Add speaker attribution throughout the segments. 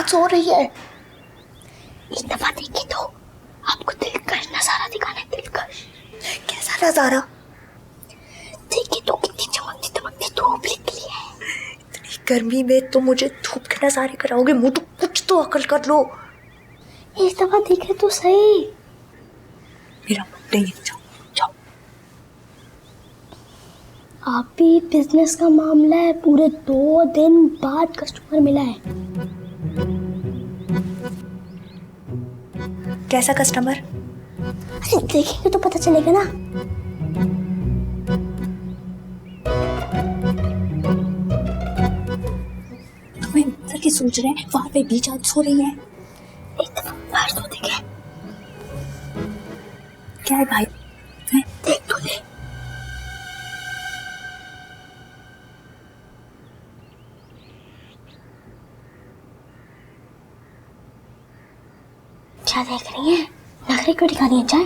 Speaker 1: सो रही है। एक दफा देखे तो आपको दिलकश नजारा दिखाना है, दिलकश। कैसा नजारा? देखे तो कितनी चमकती दमकती धूप निकली है। इतनी गर्मी में तो मुझे धूप के नजारे कराओगे? मुँह तो कुछ तो अकल कर लो। एक दफा देखे तो सही। मेरा मन नहीं है, जाओ जाओ। आप भी बिजनेस का मामला है, पूरे 2 दिन बाद कस्टमर मिला है। कैसा कस्टमर? अरे देखेंगे तो पता चलेगा ना। तुम्हें अंदर की सोच रहे हैं, वहां पे बीच आज सो रही है। एक दफा बाहर तो देखे। क्या है भाई? देख तो ले। क्या देख रही है? नखरे क्यों दिखा रही है? जाए।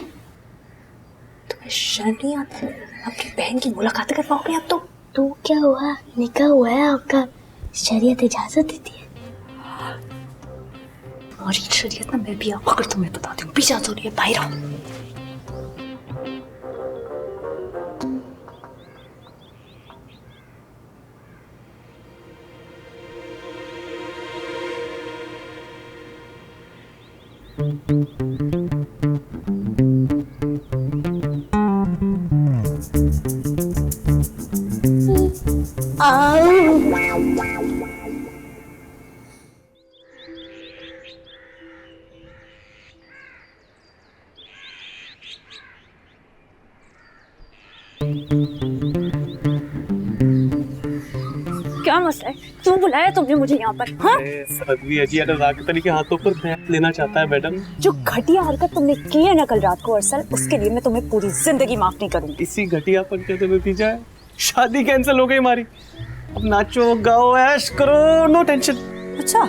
Speaker 1: तुम्हें शर्म नहीं आती? अपनी बहन की मुलाकात करवाओगे अब तो क्या हुआ? निकाह हुआ है आपका, शरीयत इजाजत देती है। और शरीयत में मैं भी आपको अगर तुम्हें बताती हूँ, पीछा हो रही है, बाहर आओ। क्या मसला है? क्यों बुलाया तुमने मुझे यहाँ पर? हाँ?
Speaker 2: के हाथों पर बैठ लेना चाहता है मैडम।
Speaker 3: जो घटिया हरकत तुमने की है ना कल रात को अरसल, उसके लिए मैं तुम्हें पूरी जिंदगी माफ नहीं करूंगी।
Speaker 2: इसी घटियापन का तो नतीजा है शादी कैंसिल हो गई हमारी। अब नाचो गाओ ऐश करो, नो टेंशन।
Speaker 3: अच्छा,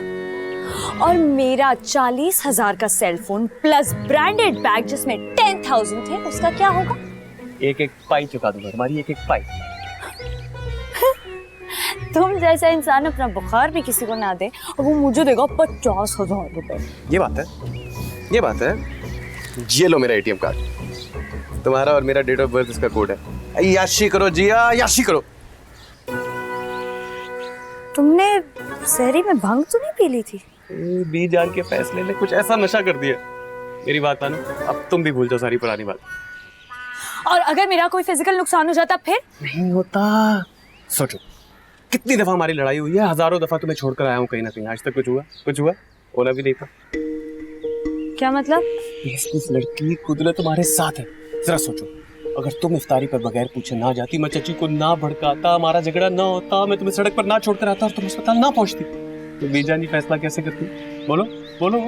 Speaker 3: और मेरा 40,000 का सेलफोन प्लस ब्रांडेड बैग जिसमें 10,000 थे, उसका क्या होगा?
Speaker 2: एक पाई चुका दूंगा, हमारी एक पाई।
Speaker 3: तुम जैसा इंसान अपना बुखार भी किसी को ना दे और वो मुझे देगा 50,000 रुपए।
Speaker 2: ये बात है। ये लो मेरा एटीएम कार्ड, तुम्हारा और मेरा डेट ऑफ बर्थ इसका कोड है। याशी करो जिया, याशी करो।
Speaker 3: तुमने शहरी में भंग तो नहीं पी ली थी?
Speaker 2: बी जान के फैसले ने कुछ ऐसा नशा कर दिया। मेरी बात मानो, अब तुम भी भूल जाओ सारी पुरानी बात।
Speaker 3: और अगर मेरा कोई फिजिकल नुकसान हो जाता फिर?
Speaker 2: नहीं होता। सोचो कितनी दफा हमारी लड़ाई हुई है, हजारों दफा तुम्हें छोड़कर आया हूँ कहीं ना कहीं। आज तक कुछ हुआ होना भी नहीं था।
Speaker 3: क्या मतलब?
Speaker 2: इस लड़की कुदरत तुम्हारे साथ है। जरा सोचो, अगर तुम इफ्तारी पर बगैर पूछे ना जाती, मैं चाची को ना भड़काता, हमारा झगड़ा ना होता, मैं तुम्हें सड़क पर ना छोड़कर आता और तुम अस्पताल ना पहुंचती, तो बीजानी फैसला कैसे करती? बोलो बोलो।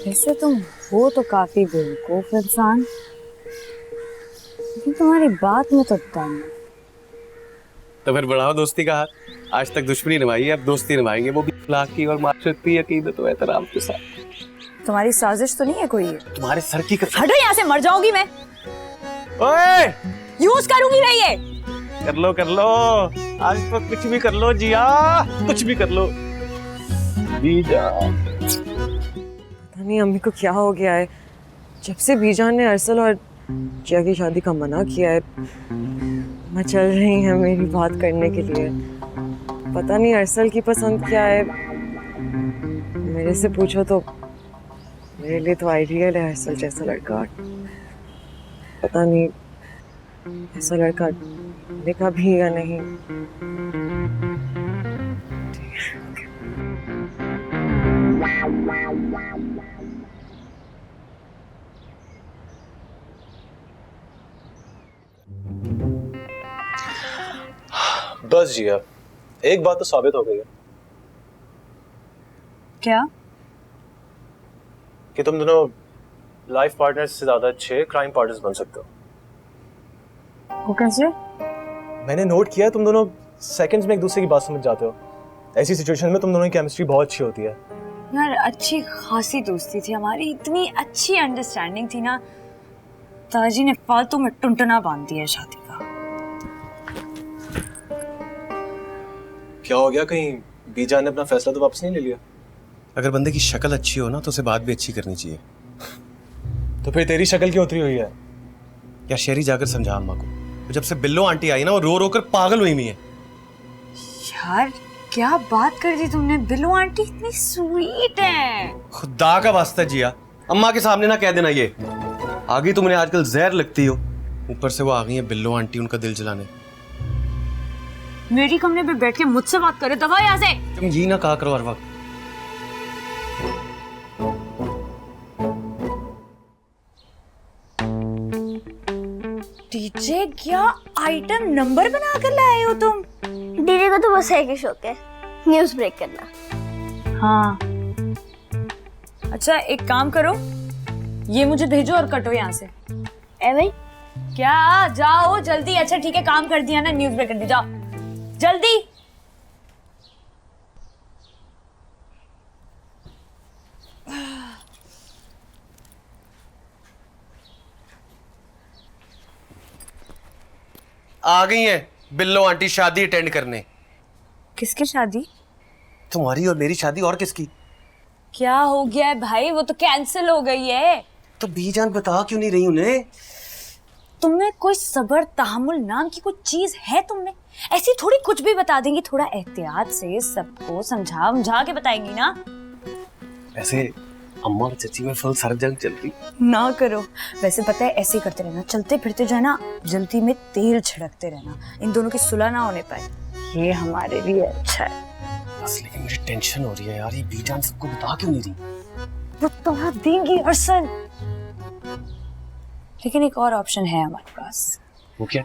Speaker 3: वैसे तुम हो तो काफी बेवकूफ इंसान, लेकिन तुम्हारी बात में तो दम है।
Speaker 2: तो फिर बढ़ाओ दोस्ती का हाथ। आज तक दुश्मनी निभाई है, अब दोस्ती निभाएंगे, वो भी अखलाकी और माशरती अकीदत और एहतराम के साथ।
Speaker 3: तुम्हारी साजिश तो नहीं है कोई?
Speaker 2: तुम्हारे सर की कसम।
Speaker 3: हटो यहाँ से, मर जाऊंगी मैं।
Speaker 2: ओए!
Speaker 3: यूज करूंगी मैं ये।
Speaker 2: कर लो, आज तो कुछ भी कर लो जिया, कुछ भी कर लो। बीजान,
Speaker 4: पता नहीं अम्मी को क्या हो गया है। जब से बीजान ने अरसल और जिया की शादी का मना किया है, मैं चल रही है मेरी बात करने के लिए। पता नहीं अरसल की पसंद क्या है। मेरे से पूछो तो मेरे लिए तो आइडियल है अरसल जैसा लड़का। पता नहीं ऐसा लड़का देखा भी या नहीं।
Speaker 2: बस जिया, एक बात तो साबित हो गई है।
Speaker 3: क्या?
Speaker 2: कि तुम दोनों लाइफ पार्टनर्स से ज्यादा अच्छे क्राइम पार्टनर्स बन सकते हो।
Speaker 3: वो कैसे?
Speaker 2: मैंने नोट किया है, तुम दोनों सेकंड्स में एक दूसरे की बात समझ जाते हो। ऐसी सिचुएशन में तुम दोनों की केमिस्ट्री बहुत अच्छी होती है।
Speaker 3: यार अच्छी खासी दोस्ती थी हमारी, इतनी अच्छी अंडरस्टैंडिंग थी ना, ताजी ने फालतू में टुनटना बांध दिया शादी का।
Speaker 2: क्या हो गया, कहीं बीजा ने अपना फैसला तो वापस नहीं ले लिया। अगर बंदे की शक्ल अच्छी हो ना तो उसे बात भी अच्छी करनी चाहिए।
Speaker 5: तो फिर तेरी शक्ल क्यों उतरी हुई है?
Speaker 2: या शहरी जाकर समझा अम्मा को, जब से बिल्लो आंटी आई ना वो रो रो कर पागल हुई हुई है।
Speaker 3: यार क्या बात कर दी तुमने, बिल्लो आंटी इतनी स्वीट है।
Speaker 2: खुदा का वास्ता जिया, अम्मा के सामने ना कह देना ये। आगे तुमने आजकल जहर लगती हो, ऊपर से वो आ गई है बिल्लो आंटी उनका दिल जलाने।
Speaker 3: मेरी कमरे पे बैठ के मुझसे बात करे, दबा यहाँ से।
Speaker 2: तुम ये ना कहा करो हर वक्त।
Speaker 3: डीजे क्या आइटम नंबर बना कर लाए हो तुम?
Speaker 1: डीजे को तो बस एक ही शौक है, न्यूज ब्रेक करना।
Speaker 3: हाँ अच्छा एक काम करो, ये मुझे भेजो और कटो यहाँ से।
Speaker 1: ए भाई
Speaker 3: क्या जाओ जल्दी। अच्छा ठीक है काम कर दिया ना, न्यूज ब्रेक कर दी, जाओ जल्दी।
Speaker 2: आ गई है बिल्लो आंटी शादी अटेंड करने।
Speaker 3: किसकी शादी?
Speaker 2: तुम्हारी और मेरी शादी, और किसकी?
Speaker 3: क्या हो गया है भाई, वो तो कैंसिल हो गई है।
Speaker 2: तो बीजान बता क्यों नहीं रही उन्हें?
Speaker 3: तुमने कोई सबर तहम्मुल नाम की कुछ चीज है तुमने? ऐसी थोड़ी कुछ भी बता देंगी, थोड़ा एहतियात से सबको समझा के बताएंगी ना।
Speaker 2: वैसे अम्मा और चाची में फुल सर जंग चल रही।
Speaker 3: ना करो, वैसे पता है ऐसे ही करते रहना, चलते फिरते जो है ना जल्दी में तेल छिड़कते रहना, इन दोनों की सुलह ना होने पाए, ये हमारे लिए अच्छा है।
Speaker 2: बस लेकिन मुझे टेंशन हो रही है यार, ये बीजान सबको बता क्यों नहीं रही?
Speaker 3: वो तुम्हारा देंगी अरसल, लेकिन एक और ऑप्शन है हमारे पास।
Speaker 2: वो क्या?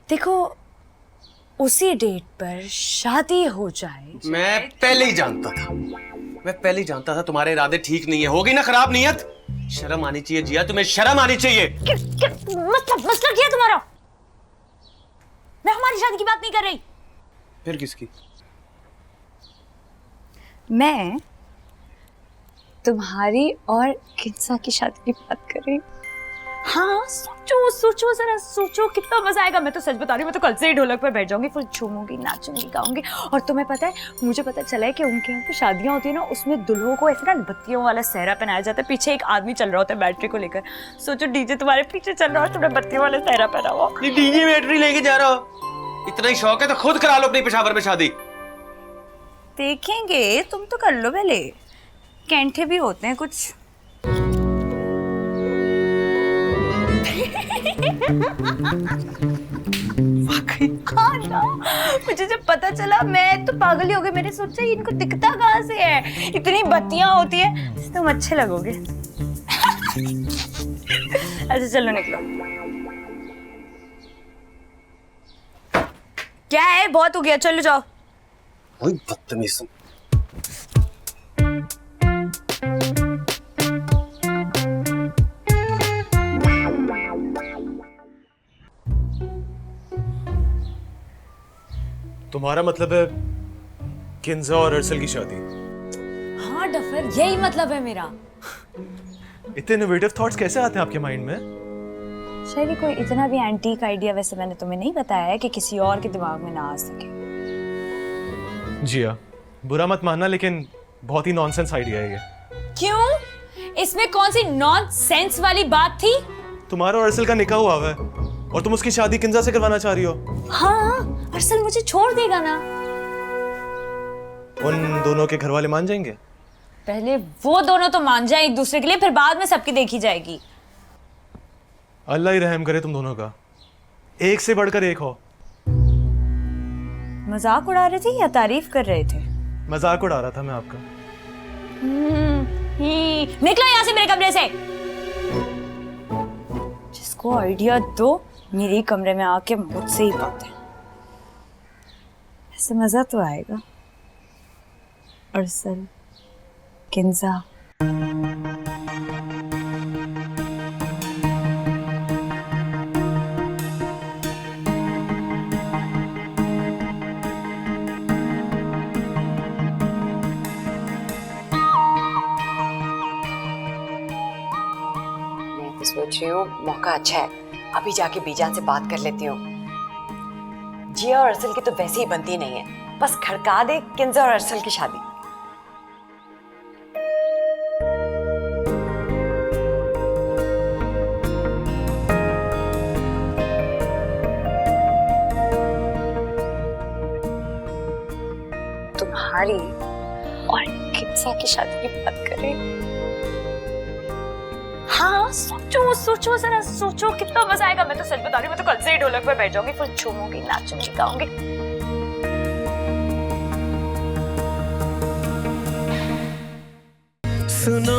Speaker 3: देखो उसी डेट पर शादी हो जाए।
Speaker 2: मैं पहले ही जानता था, मैं पहले ही जानता था तुम्हारे इरादे ठीक नहीं है। होगी ना खराब नीयत? शर्म आनी चाहिए जिया, तुम्हें शर्म आनी चाहिए।
Speaker 3: मसला क्या है तुम्हारा? मैं हमारी शादी की बात नहीं कर रही।
Speaker 2: फिर किसकी?
Speaker 3: मैं तुम्हारी और किन्सा की शादी की बात कर रही। हाँ सोचो सोचो जरा सोचो, कितना मजा आएगा। मैं तो सच बता रही हूँ, मैं तो कल से ही ढोलक पर बैठ जाऊंगी, फिर झूमूंगी नाचूंगी गाऊंगी। और तुम्हें पता है, मुझे पता चला है कि उनके यहाँ पे शादियां होती है ना, उसमें दुल्हों को ऐसे ना बत्तियों वाला सहरा पहनाया जाता है, पीछे एक आदमी चल रहा होता है बैटरी को लेकर। सोचो डीजे तुम्हारे पीछे चल रहा हो, तुमने बत्तियों वाला सहरा पहना हुआ।
Speaker 2: डीजे बैटरी लेके जा रहा हो? इतना ही शौक है तो खुद करा लो अपनी पेशावर में शादी।
Speaker 3: देखेंगे, तुम तो कर लो पहले, कैंठे भी होते हैं कुछ। मुझे जब पता चला मैं तो पागल ही हो गई। मैंने सोचा इनको दिखता कहाँ से है, इतनी बत्तियां होती है, तुम अच्छे लगोगे। अच्छा चलो निकलो। क्या है, बहुत हो गया, चलो जाओ।
Speaker 2: वही बदतमीज।
Speaker 5: तुम्हारा मतलब है किन्जा और अरसल की शादी?
Speaker 3: हाँ डफर, यही मतलब है मेरा।
Speaker 5: इतने इनोवेटिव थॉट्स कैसे आते हैं आपके माइंड में?
Speaker 3: शायद कोई इतना भी एंटीक आइडिया वैसे मैंने तुम्हें नहीं बताया है कि किसी और के दिमाग में ना आ सके।
Speaker 5: जिया बुरा मत मानना, लेकिन बहुत ही नॉनसेंस आइडिया है ये।
Speaker 3: क्यों? इसमें कौन सी नॉनसेंस वाली बात थी?
Speaker 5: तुम्हारा और अरसल का निकाह हुआ है और तुम उसकी शादी किन्जा से करवाना चाह रही हो।
Speaker 3: हाँ अरसल मुझे छोड़ देगा ना?
Speaker 5: उन दोनों के घर वाले मान जाएंगे?
Speaker 3: पहले वो दोनों तो मान जाए एक दूसरे के लिए, फिर बाद में सबकी देखी जाएगी।
Speaker 5: अल्लाह ही रहम करे तुम दोनों का, एक से बढ़कर एक हो।
Speaker 3: मजाक उड़ा रहे थे या तारीफ कर रहे थे?
Speaker 5: मजाक उड़ा रहा था मैं आपका।
Speaker 3: निकलो यहाँ से मेरे कमरे से। जिसको आइडिया दो मेरे कमरे में आके मुझसे ही बात है। ऐसे मजा तो आएगा। अरसल, किन्जा,
Speaker 4: सोच रही हूँ मौका अच्छा है, अभी जाके बीजान से बात कर लेती हूँ। जिया और अरसल की तो वैसे ही बनती नहीं है, बस खड़का दे किंजा और अरसल की शादी।
Speaker 3: तुम्हारी और किंसा की शादी की बात करें। हाँ सोचो सोचो जरा सोचो कितना मजा आएगा। मैं तो सच बता रही हूँ, मैं तो कल से ही ढोलक पे बैठ जाऊंगी, फिर झूमूंगी नाचूंगी गाऊंगी।
Speaker 6: सुनो